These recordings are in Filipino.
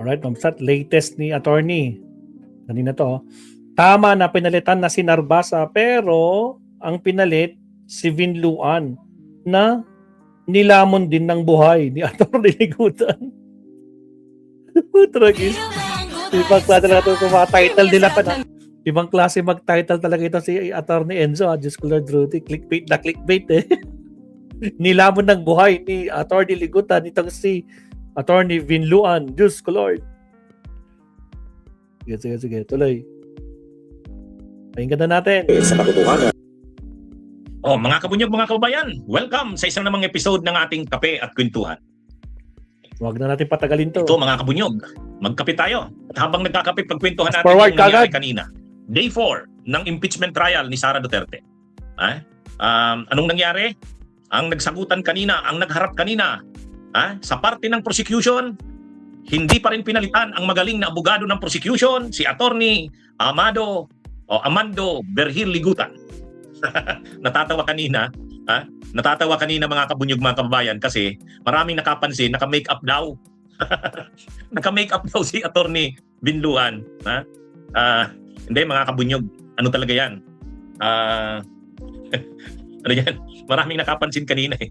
Alright, Mamsat, latest ni attorney. Kanina to. Tama na pinalitan na si Narbasa pero ang pinalit si Vinluan na nilamon din ng buhay ni Atty. Ligutan. Tragis. Ibang klase na ito kung mga title nila pa na. Ibang klase mag-title talaga ito si Atty. Enzo. Diyos ko Lord Rudy. Clickbait na clickbait eh. Nilamon ng buhay ni Atty. Ligutan itong si Atty. Vinluan. Diyos ko Lord. Sige. Tuloy. Pakinggan na natin. Sa katotohanan. Mga kabunyog, mga kababayan, welcome sa isang namang episode ng ating Kape at Kwentuhan. Huwag na natin patagalin to. Ito mga kabunyog, magkape tayo. At habang nagkakape, pagkwentuhan natin Forward yung nangyari kagad. kanina. Day 4 ng impeachment trial ni Sara Duterte. Anong nangyari? Ang nagsagutan kanina, ang nagharap kanina, sa parte ng prosecution, hindi pa rin pinalitan ang magaling na abogado ng prosecution, si Attorney Amando Berhil Ligutan. Natatawa kanina mga kabunyog, mga kababayan, kasi maraming nakapansin, naka-makeup daw. Naka-makeup daw si Attorney Vinluan. Hindi mga kabunyog, ano talaga yan? Ano yan? Maraming nakapansin kanina eh.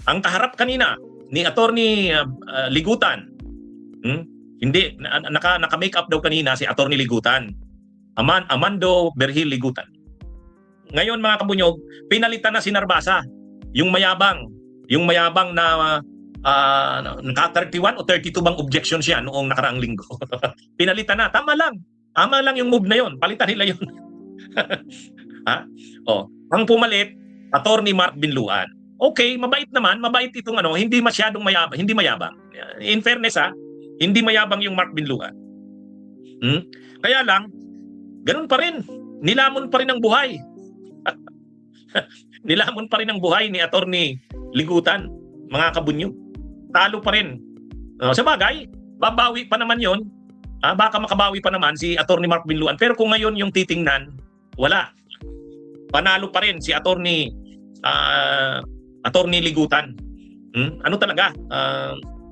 Ang kaharap kanina ni Attorney Ligutan, hindi, naka-makeup daw kanina si Attorney Ligutan. Amando Berhil Ligutan. Ngayon mga kabunyog, pinalitan na si Narbasa, yung mayabang na naka-31 o 32 bang objections siya noong nakaraang linggo. Pinalitan na, tama lang yung move na yon, palitan nila yun. Ang pumalit, Attorney Mark Vinluan. Okay, mabait itong hindi masyadong mayabang, hindi mayabang. In fairness hindi mayabang yung Mark Vinluan. Kaya lang, ganun pa rin, nilamon pa rin ang buhay. Nilamon pa rin ang buhay ni Attorney Ligutan, mga kabunyog. Talo pa rin. Sa bagay, babawi pa naman yon. Baka makabawi pa naman si Attorney Mark Vinluan. Pero kung ngayon yung titingnan, wala. Panalo pa rin si Attorney Ligutan. Ano talaga?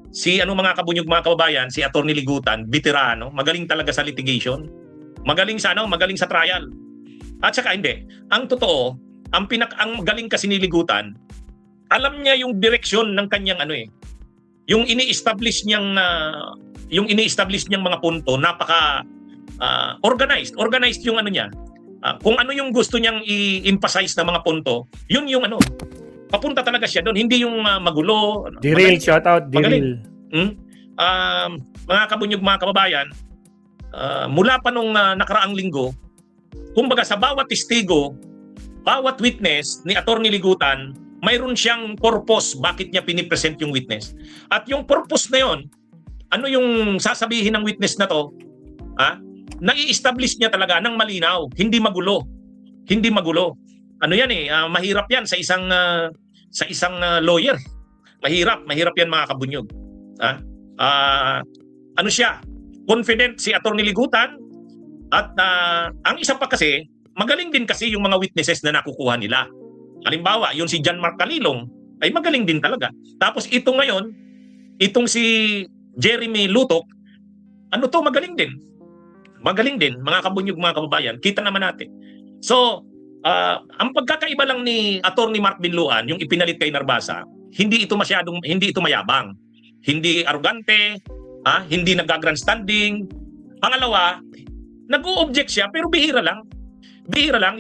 Mga kabunyog, mga kababayan, si Attorney Ligutan, veterano, magaling talaga sa litigation. Magaling sa trial. At saka hindi. Ang totoo, ang galing kasi ni Ligutan, alam niya yung direksyon ng kanyang yung ini-establish niyang mga punto, napaka organized. Organized yung niya. Kung ano yung gusto niyang i-emphasize na mga punto, yun yung papunta talaga siya doon, hindi yung magulo. Diril, shout out, Diril. Mga kabunyog, mga kababayan, mula pa nung nakaraang linggo, kumbaga sa bawat testigo, bawat witness ni Attorney Ligutan, mayroon siyang purpose bakit niya pinipresent yung witness. At yung purpose na yon, ano yung sasabihin ng witness na to? Nai-establish niya talaga ng malinaw, hindi magulo. Hindi magulo. Mahirap yan sa isang lawyer. Mahirap yan, mga kabunyog. Siya? Confident si Attorney Ligutan, at ang isa pa kasi, magaling din kasi yung mga witnesses na nakukuha nila. Halimbawa, yung si John Mark Calilong ay magaling din talaga. Tapos itong si Jeremy Lutok, magaling din. Magaling din, mga kabunyog, mga kababayan. Kita naman natin. So, ang pagkakaiba lang ni Attorney Mark Vinluan, yung ipinalit kay Narbasa, hindi ito mayabang. Hindi arrogante, hindi nag-grandstanding. Pangalawa, nag-o-object siya pero bihira lang.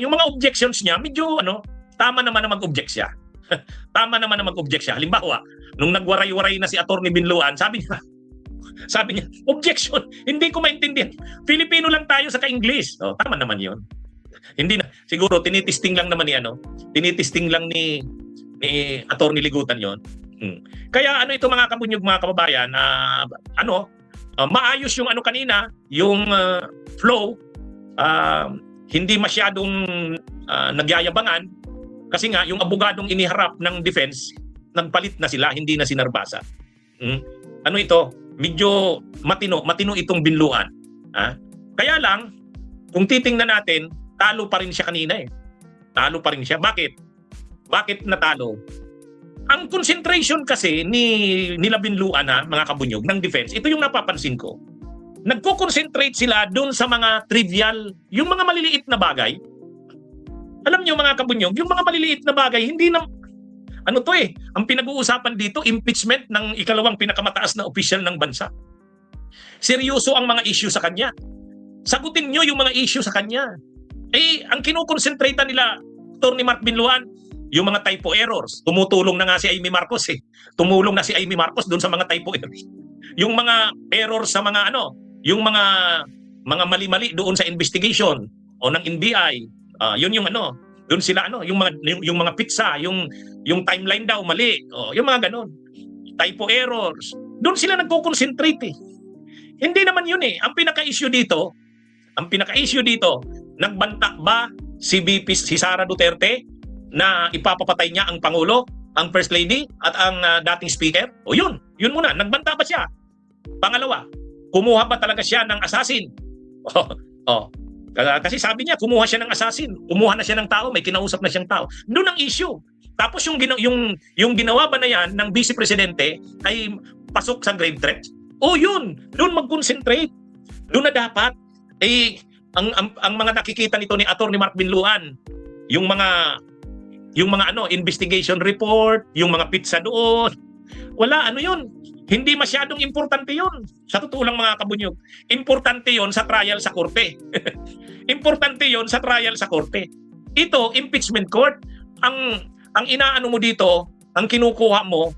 Yung mga objections niya, medyo tama naman na mag-object siya. Halimbawa, nung nagwaray-waray na si Attorney Vinluan, sabi niya, objection, hindi ko maintindihan. Filipino lang tayo sa ka-English. Tama naman 'yon. Hindi na, siguro tinitisting lang naman ni Attorney Ligutan 'yon. Kaya ito, mga kabunyog, mga kababayan, maayos yung kanina, yung flow, hindi masyadong nagyayabangan, kasi nga yung abogadong iniharap ng defense, nagpalit na sila, hindi na si Narbasa. Medyo matino itong Vinluan. Kaya lang, kung titingnan natin, talo pa rin siya kanina eh. Talo pa rin siya. Bakit natalo? Ang concentration kasi nila Binluan mga kabunyog ng defense, ito yung napapansin ko. Nagko-concentrate sila doon sa mga trivial, yung mga maliliit na bagay. Alam niyo mga kabunyog, yung mga maliliit na bagay, hindi na, ang pinag-uusapan dito, impeachment ng ikalawang pinakamataas na opisyal ng bansa. Seryoso ang mga issue sa kanya. Sagutin niyo yung mga issue sa kanya. Ang kinukonsentrata nila, Atty. Mark Binluan, yung mga typo errors. Tumutulong na nga si Amy Marcos Tumulong na si Amy Marcos doon sa mga typo errors. Yung mga errors sa mga yung mga mali-mali doon sa investigation o ng NBI. Yun yung doon sila yung mga pizza, yung timeline daw mali. Yung mga ganon. Typo errors. Doon sila nagko-concentrate Hindi naman yun Ang pinaka-issue dito, nagbanta ba si Sara Duterte na ipapapatay niya ang Pangulo, ang First Lady at ang dating Speaker? Yun muna, nagbanta ba siya? Pangalawa, kumuha ba talaga siya ng assassin? Kasi sabi niya, kumuha siya ng assassin, kumuha na siya ng tao, may kinausap na siyang tao. Doon ang issue. Tapos yung ginawa ba na yan ng Vice Presidente ay pasok sa grave threat? Yun, doon mag-concentrate. Doon na dapat ang mga nakikita nito ni Atty. Mark Binluan, yung mga investigation report, yung mga pizza doon. Wala, yun. Hindi masyadong importante yun. Sa totoo lang mga kabunyog. Importante yun sa trial sa korte. Importante yun sa trial sa korte. Ito, impeachment court. Ang inaano mo dito, ang kinukuha mo,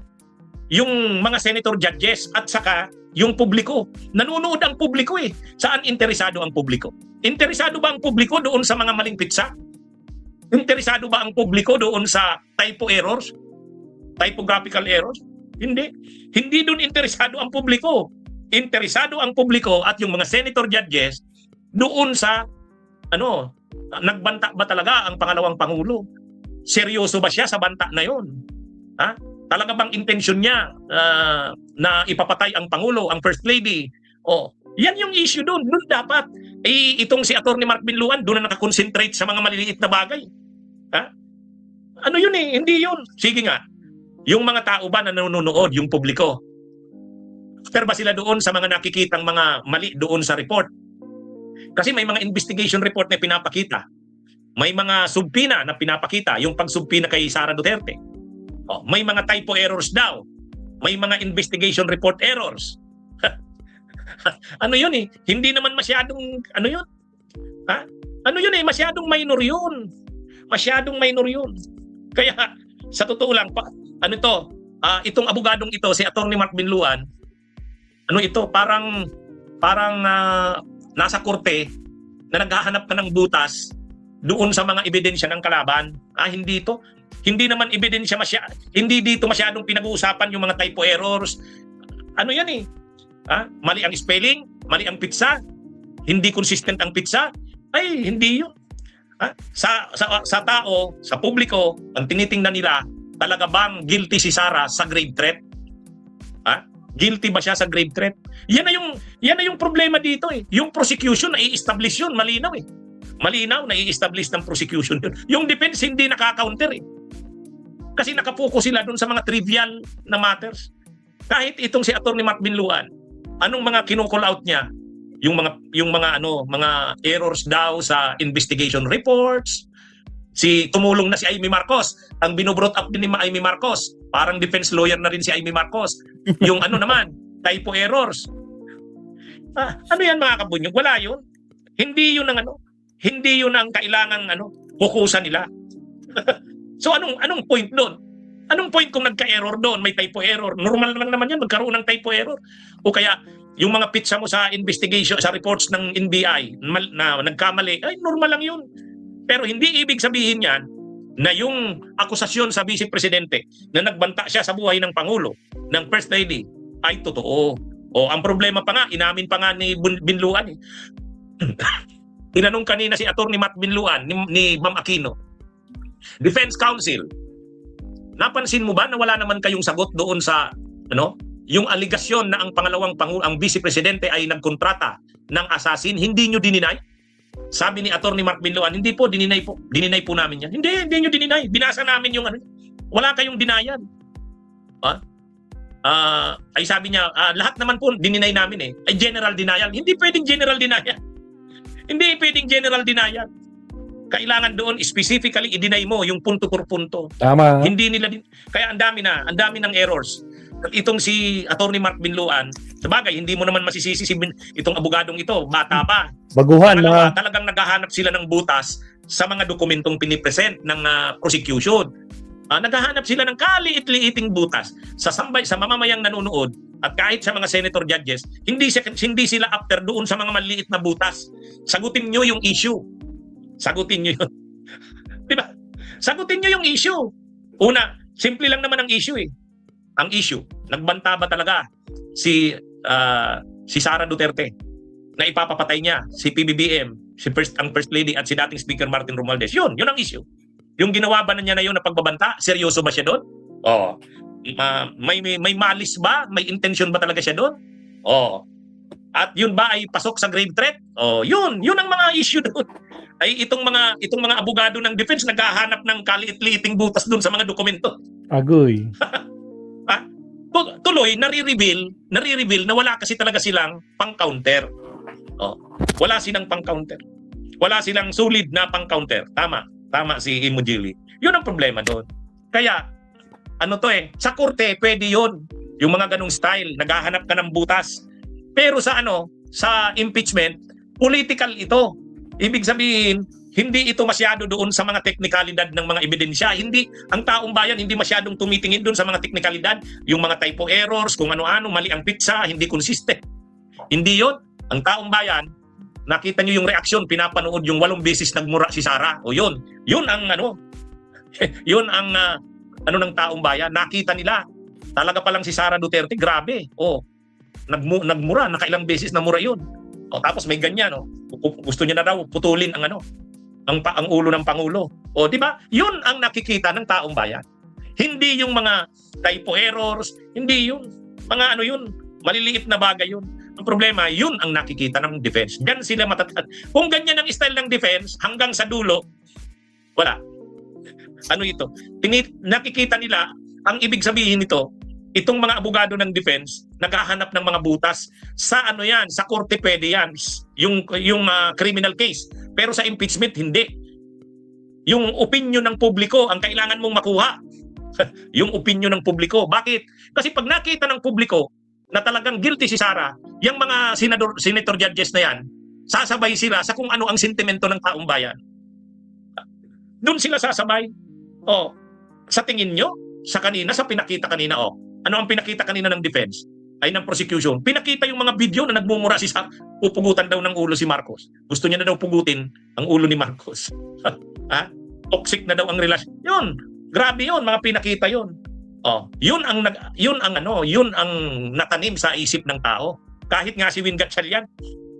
yung mga senator judges at saka yung publiko. Nanonood ang publiko Saan interesado ang publiko? Interesado ba ang publiko doon sa mga maling pizza? Interesado ba ang publiko doon sa typo errors? Typographical errors? Hindi. Hindi doon interesado ang publiko. Interesado ang publiko at yung mga senator judges doon sa nagbanta ba talaga ang pangalawang pangulo? Seryoso ba siya sa banta na yon? Talaga bang intention niya na ipapatay ang Pangulo, ang First Lady? Yan yung issue doon. Doon dapat. Itong si Atty. Mark Binluan, doon na nakakonsentrate sa mga maliliit na bagay. Yun hindi yun. Sige nga. Yung mga tao ba na nanonood, yung publiko, pero ba sila doon sa mga nakikitang mga mali doon sa report? Kasi may mga investigation report na pinapakita. May mga subpina na pinapakita, yung pagsubpina kay Sara Duterte. May mga typo errors daw. May mga investigation report errors. Yun Hindi naman masyadong, yun? Masyadong minor yun. Masyadong minor yun. Kaya, sa totoo lang, itong abogadong ito, si Atty. Mark Binluan, parang nasa korte na naghahanap ka ng butas doon sa mga ebidensya ng kalaban. Hindi ito. Hindi naman ebidensya hindi dito masyadong pinag-uusapan yung mga typo errors. Yan mali ang spelling, mali ang pizza, hindi consistent ang pizza. Hindi yun. Sa tao, sa publiko, ang tinitingnan nila, talaga bang guilty si Sara sa grave threat? Guilty ba siya sa grave threat? Yan na yung problema dito Yung prosecution na i-establish yun, malinaw Malinaw na i-establish ng prosecution yun. Yung defense hindi nakaka-counter Kasi nakapokus sila doon sa mga trivial na matters. Kahit itong si Atty. Mark Binluan, anong mga kino-call out niya? Yung mga errors daw sa investigation reports. Tumulong na si Amy Marcos. Ang binobrot up din ni Amy Marcos, parang defense lawyer na rin si Amy Marcos. Yung naman, typo errors. Yan mga kabunyog? Wala yun. Hindi yun ang kailangang hukusan nila. So anong point doon? Anong point kung nagka-error doon, may typo error? Normal lang naman yan, magkaroon ng typo error. O kaya, yung mga pizza mo sa investigation, sa reports ng NBI na nagkamali, normal lang yun. Pero hindi ibig sabihin yan na yung akusasyon sa Vice Presidente na nagbanta siya sa buhay ng Pangulo, ng First Lady, ay totoo. Ang problema pa nga, inamin pa nga ni Binluan. Tinanong kanina si Atty. Mark Binluan ni Ma'am Aquino, Defense Counsel, napansin mo ba na wala naman kayong sagot doon sa yung aligasyon na ang pangalawang Pangulo, ang Vice Presidente ay nagkontrata ng assassin? Hindi nyo dininay? Sabi ni Atty. Mark Binluan, hindi po, dininay po namin yan. Hindi nyo dininay. Binasa namin yung wala kayong dinayan. Ay sabi niya, lahat naman po dininay namin eh. Ay general denial. Hindi pwedeng general denial. Hindi pwedeng general denial. Kailangan doon specifically i-deny mo yung punto por punto. Tama. Hindi nila kaya ang dami ng errors. Itong si Attorney Mark Binloan, sabagay hindi mo naman masisisi itong abogadong ito, bata pa. Baguhan Pangalawa, na. talagang naghahanap sila ng butas sa mga dokumentong pinipresent ng prosecution. Naghahanap sila ng kaliit-liiting butas sa mamamayang nanonood at kahit sa mga senator judges, hindi sila after doon sa mga maliit na butas. Sagutin nyo yung issue. Sagutin nyo yun. Diba? Sagutin nyo yung issue. Una, simple lang naman ang issue eh. Ang issue, nagbanta ba talaga si Sara Duterte na ipapapatay niya si PBBM, ang First Lady at si dating Speaker Martin Romualdez? Yun ang issue. Yung ginawa ba na niya na yun na pagbabanta, seryoso ba siya doon? Oh. May malis ba? May intention ba talaga siya doon? Oh. At yun ba ay pasok sa grave threat? Oh, yun ang mga issue doon. Ay itong mga abogado ng defense naghahanap ng kaliit-liiting butas doon sa mga dokumento. Agoy. Tuloy nare-reveal na wala kasi talaga silang pang-counter. Oh, wala silang pang-counter. Wala silang solid na pang-counter. Tama si Imojili. 'Yun ang problema doon. Kaya sa korte pwede 'yun. Yung mga ganung style, naghahanap ka ng butas. Pero sa impeachment, political ito. Ibig sabihin, hindi ito masyado doon sa mga teknikalidad ng mga ebidensya. Hindi, ang taong bayan hindi masyadong tumitingin doon sa mga teknikalidad, yung mga typo errors, kung ano-ano, mali ang pizza, hindi consistent. Hindi yon. Ang taong bayan, nakita nyo yung reaksyon, pinapanood yung 8 beses nagmura si Sara. O yun ang yun ang ng taong bayan. Nakita nila, talaga palang si Sara Duterte, grabe. Nagmura, nakailang beses na mura yun. Tapos may ganyan, gusto niya na daw putulin ang ulo ng Pangulo. Di ba? Yun ang nakikita ng taong bayan. Hindi yung mga typo errors, hindi yun. Mga yun, maliliit na bagay yun. Ang problema, yun ang nakikita ng defense. Diyan sila matatag. Kung ganyan ang style ng defense, hanggang sa dulo, wala. Ito? Nakikita nila, ang ibig sabihin nito, itong mga abogado ng defense, naghahanap ng mga butas sa sa korte pwede yan, yung criminal case. Pero sa impeachment, hindi. Yung opinion ng publiko ang kailangan mong makuha. Yung opinion ng publiko. Bakit? Kasi pag nakita ng publiko na talagang guilty si Sara, yung mga senator judges na yan, sasabay sila sa kung ano ang sentimento ng taong bayan. Doon sila sasabay. Sa tingin nyo, sa pinakita kanina, ano ang pinakita kanina ng defense? Ay ng prosecution. Pinakita yung mga video na nagmumura si Sara. Pupugutan daw ng ulo si Marcos. Gusto niya na daw pugutin ang ulo ni Marcos. Toxic na daw ang relasyon. Yun. Grabe yun. Mga pinakita yun. Yun ang natanim sa isip ng tao. Kahit nga si Win Gatchalian.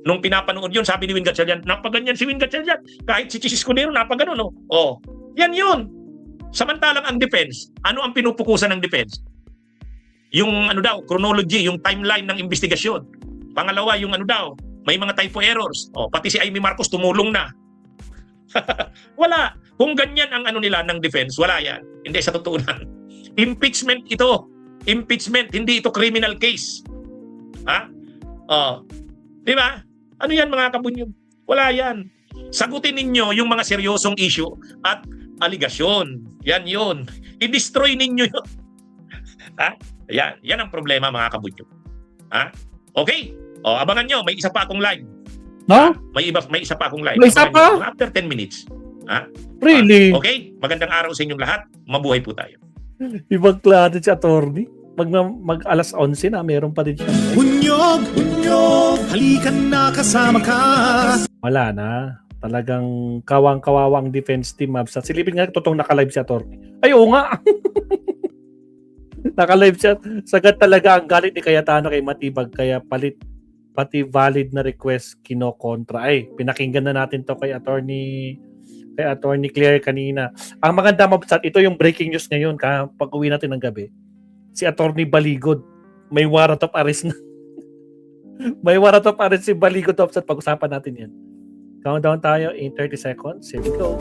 Nung pinapanood yun, sabi ni Win Gatchalian, napaganyan si Win Gatchalian. Kahit si Chis Escudero, napagano, no? Yan yun. Samantalang ang defense, ano ang pinupukusan ng defense? Yung chronology, yung timeline ng investigasyon. Pangalawa, yung may mga typo errors. Pati si Amy Marcos tumulong na. Wala. Kung ganyan ang nila ng defense, wala yan. Hindi sa totoo lang. Impeachment ito. Impeachment, hindi ito criminal case. Di ba? Ano yan mga kabunyog? Wala yan. Sagutin ninyo yung mga seryosong issue at aligasyon. Yan yun. I-destroy ninyo yun. Yan ang problema mga kabunyog. Okay? Abangan nyo, may isa pa akong live. No? May isa pa akong live. May isa pa? After 10 minutes. Really? Okay? Magandang araw sa inyong lahat. Mabuhay po tayo. Ibang klase si attorney. Mag alas 11 na, meron pa din siya. Unyog, halikan na kasama ka. Wala na. Talagang kawang-kawawang defense team. Silipin nga, totoong naka-live si attorney. Ay, oo nga. Naka-live siya. Sagad talaga ang galit ni Cayetano kay Matibag. Kaya pati valid na request kinokontra. Ay, pinakinggan na natin to kay attorney Claire kanina. Ang maganda mabsat, ito yung breaking news ngayon pag uwi natin ng gabi. Si attorney Baligod, may warrant of arrest na. May warrant of arrest si Baligod, pag-usapan natin yan. Countdown tayo in 30 seconds. Here we go.